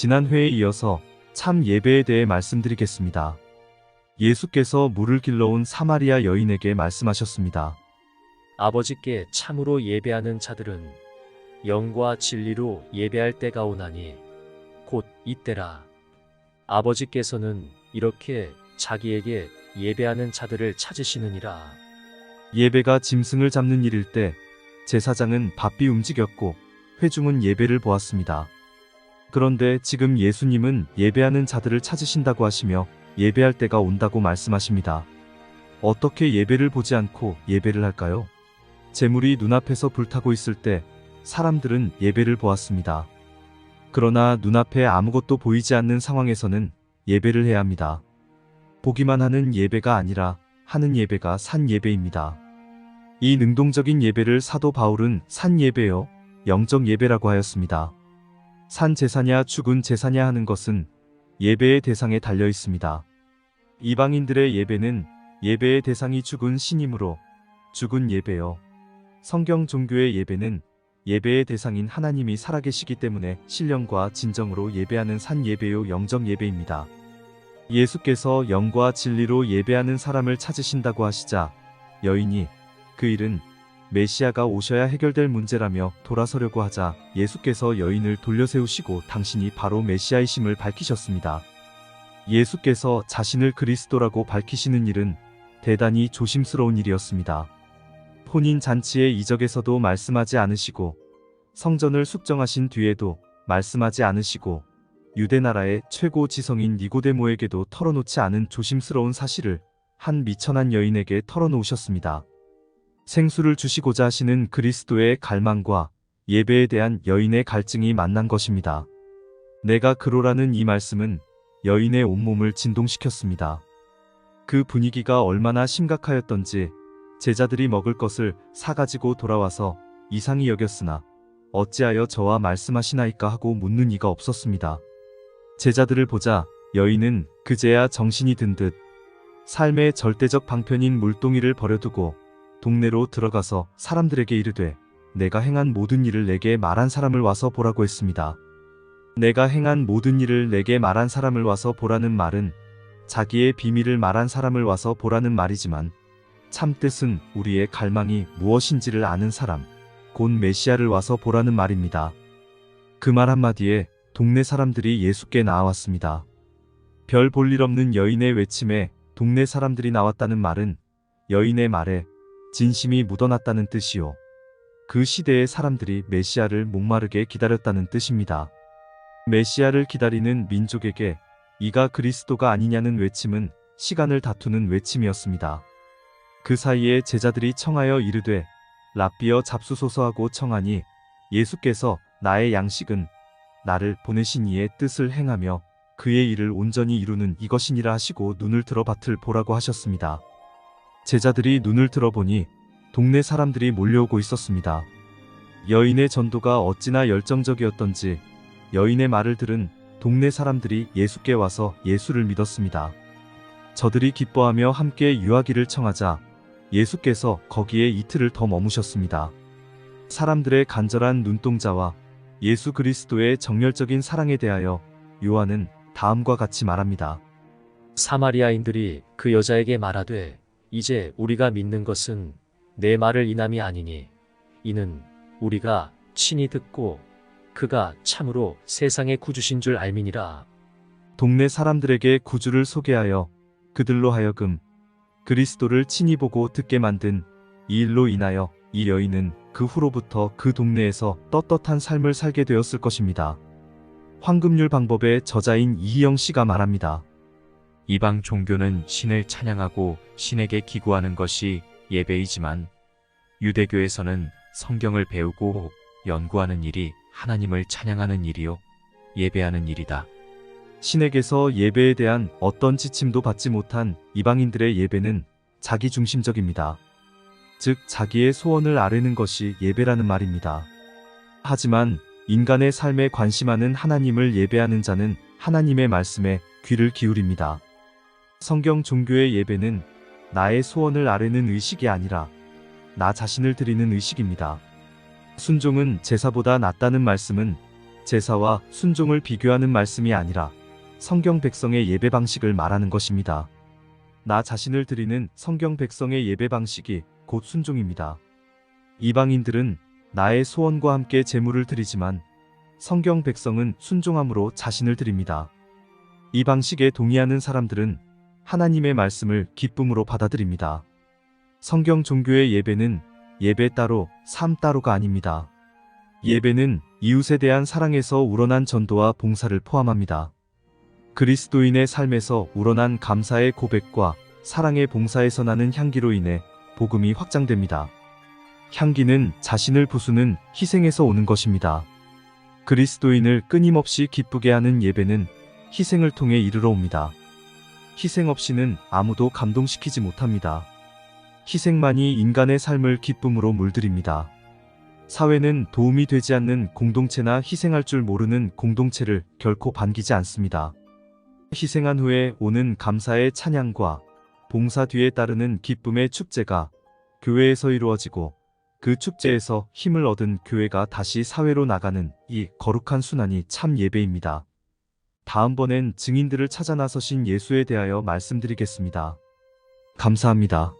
지난 회에 이어서 참 예배에 대해 말씀드리겠습니다. 예수께서 물을 길러온 사마리아 여인에게 말씀하셨습니다. 아버지께 참으로 예배하는 자들은 영과 진리로 예배할 때가 오나니 곧 이때라. 아버지께서는 이렇게 자기에게 예배하는 자들을 찾으시느니라. 예배가 짐승을 잡는 일일 때 제사장은 바삐 움직였고 회중은 예배를 보았습니다. 그런데 지금 예수님은 예배하는 자들을 찾으신다고 하시며 예배할 때가 온다고 말씀하십니다. 어떻게 예배를 보지 않고 예배를 할까요? 재물이 눈앞에서 불타고 있을 때 사람들은 예배를 보았습니다. 그러나 눈앞에 아무것도 보이지 않는 상황에서는 예배를 해야 합니다. 보기만 하는 예배가 아니라 하는 예배가 산 예배입니다. 이 능동적인 예배를 사도 바울은 산 예배요, 영적 예배라고 하였습니다. 산 제사냐 죽은 제사냐 하는 것은 예배의 대상에 달려 있습니다. 이방인들의 예배는 예배의 대상이 죽은 신이므로 죽은 예배요. 성경 종교의 예배는 예배의 대상인 하나님이 살아계시기 때문에 신령과 진정으로 예배하는 산 예배요, 영적 예배입니다. 예수께서 영과 진리로 예배하는 사람을 찾으신다고 하시자 여인이 그 일은 메시아가 오셔야 해결될 문제라며 돌아서려고 하자 예수께서 여인을 돌려세우시고 당신이 바로 메시아이심을 밝히셨습니다. 예수께서 자신을 그리스도라고 밝히시는 일은 대단히 조심스러운 일이었습니다. 혼인 잔치의 이적에서도 말씀하지 않으시고 성전을 숙정하신 뒤에도 말씀하지 않으시고 유대 나라의 최고 지성인 니고데모에게도 털어놓지 않은 조심스러운 사실을 한 미천한 여인에게 털어놓으셨습니다. 생수를 주시고자 하시는 그리스도의 갈망과 예배에 대한 여인의 갈증이 만난 것입니다. 내가 그로라는 이 말씀은 여인의 온몸을 진동시켰습니다. 그 분위기가 얼마나 심각하였던지 제자들이 먹을 것을 사가지고 돌아와서 이상히 여겼으나 어찌하여 저와 말씀하시나이까 하고 묻는 이가 없었습니다. 제자들을 보자 여인은 그제야 정신이 든 듯 삶의 절대적 방편인 물동이를 버려두고 동네로 들어가서 사람들에게 이르되 내가 행한 모든 일을 내게 말한 사람을 와서 보라고 했습니다. 내가 행한 모든 일을 내게 말한 사람을 와서 보라는 말은 자기의 비밀을 말한 사람을 와서 보라는 말이지만 참 뜻은 우리의 갈망이 무엇인지를 아는 사람, 곧 메시아를 와서 보라는 말입니다. 그 말 한마디에 동네 사람들이 예수께 나아왔습니다. 별 볼 일 없는 여인의 외침에 동네 사람들이 나왔다는 말은 여인의 말에 진심이 묻어났다는 뜻이요. 그 시대의 사람들이 메시아를 목마르게 기다렸다는 뜻입니다. 메시아를 기다리는 민족에게 이가 그리스도가 아니냐는 외침은 시간을 다투는 외침이었습니다. 그 사이에 제자들이 청하여 이르되 랍비여 잡수소서 하고 청하니 예수께서 나의 양식은 나를 보내신 이의 뜻을 행하며 그의 일을 온전히 이루는 이것이니라 하시고 눈을 들어 밭을 보라고 하셨습니다. 제자들이 눈을 들어보니 동네 사람들이 몰려오고 있었습니다. 여인의 전도가 어찌나 열정적이었던지 여인의 말을 들은 동네 사람들이 예수께 와서 예수를 믿었습니다. 저들이 기뻐하며 함께 유하기를 청하자 예수께서 거기에 이틀을 더 머무셨습니다. 사람들의 간절한 눈동자와 예수 그리스도의 정열적인 사랑에 대하여 요한은 다음과 같이 말합니다. 사마리아인들이 그 여자에게 말하되 이제 우리가 믿는 것은 내 말을 인함이 아니니 이는 우리가 친히 듣고 그가 참으로 세상의 구주신 줄 알미니라. 동네 사람들에게 구주를 소개하여 그들로 하여금 그리스도를 친히 보고 듣게 만든 이 일로 인하여 이 여인은 그 후로부터 그 동네에서 떳떳한 삶을 살게 되었을 것입니다. 황금률 방법의 저자인 이희영 씨가 말합니다. 이방 종교는 신을 찬양하고 신에게 기구하는 것이 예배이지만 유대교에서는 성경을 배우고 연구하는 일이 하나님을 찬양하는 일이요 예배하는 일이다. 신에게서 예배에 대한 어떤 지침도 받지 못한 이방인들의 예배는 자기중심적입니다. 즉 자기의 소원을 아뢰는 것이 예배라는 말입니다. 하지만 인간의 삶에 관심하는 하나님을 예배하는 자는 하나님의 말씀에 귀를 기울입니다. 성경 종교의 예배는 나의 소원을 아뢰는 의식이 아니라 나 자신을 드리는 의식입니다. 순종은 제사보다 낫다는 말씀은 제사와 순종을 비교하는 말씀이 아니라 성경 백성의 예배 방식을 말하는 것입니다. 나 자신을 드리는 성경 백성의 예배 방식이 곧 순종입니다. 이방인들은 나의 소원과 함께 제물을 드리지만 성경 백성은 순종함으로 자신을 드립니다. 이 방식에 동의하는 사람들은 하나님의 말씀을 기쁨으로 받아들입니다. 성경 종교의 예배는 예배 따로, 삶 따로가 아닙니다. 예배는 이웃에 대한 사랑에서 우러난 전도와 봉사를 포함합니다. 그리스도인의 삶에서 우러난 감사의 고백과 사랑의 봉사에서 나는 향기로 인해 복음이 확장됩니다. 향기는 자신을 부수는 희생에서 오는 것입니다. 그리스도인을 끊임없이 기쁘게 하는 예배는 희생을 통해 이르러 옵니다. 희생 없이는 아무도 감동시키지 못합니다. 희생만이 인간의 삶을 기쁨으로 물들입니다. 사회는 도움이 되지 않는 공동체나 희생할 줄 모르는 공동체를 결코 반기지 않습니다. 희생한 후에 오는 감사의 찬양과 봉사 뒤에 따르는 기쁨의 축제가 교회에서 이루어지고 그 축제에서 힘을 얻은 교회가 다시 사회로 나가는 이 거룩한 순환이 참 예배입니다. 다음번엔 증인들을 찾아 나서신 예수에 대하여 말씀드리겠습니다. 감사합니다.